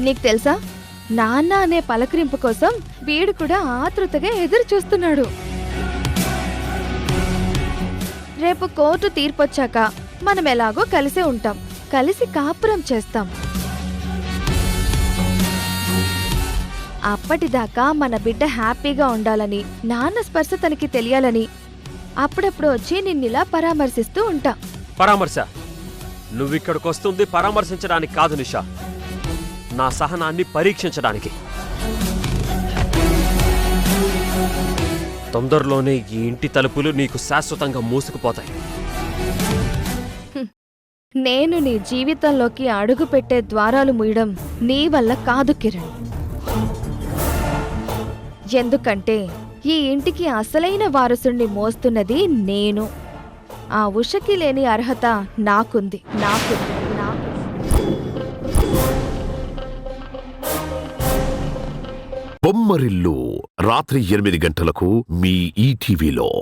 నీకు తెలుసా, నాన్న అనే పలకరింపు కోసం వీడు కూడా ఆతృతగా ఎదురు చూస్తున్నాడు. రేపు కోర్టు తీర్పొచ్చాక మనం ఎలాగో కలిసే ఉంటాం, కలిసి కాపురం చేస్తాం. అప్పటిదాకా మన బిడ్డ హ్యాపీగా ఉండాలని, నాన్న స్పర్శ తనకి తెలియాలని అప్పుడప్పుడు వచ్చి నిన్నిలా పరామర్శిస్తూ ఉంటా. పరామర్శ? నువ్విక్కడికొస్తుంది పరామర్శించడానికి కాదు నిషా, నా సహనాన్ని పరీక్షించడానికి. తొందరలోనే ఈ ఇంటి తలుపులు నీకు శాశ్వతంగా మూసుకుపోతాయి. నేను నీ జీవితంలోకి అడుగు పెట్టే ద్వారాలు మూయడం నీ వల్ల కాదు కిరణ్. ఎందుకంటే ఈ ఇంటికి అసలైన వారసుణ్ణి మోస్తున్నది నేను. ఆ ఉషకి లేని అర్హత నాకుంది. బొమ్మరిల్లు రాత్రి 8 గంటలకు మీ ఈటీవీలో.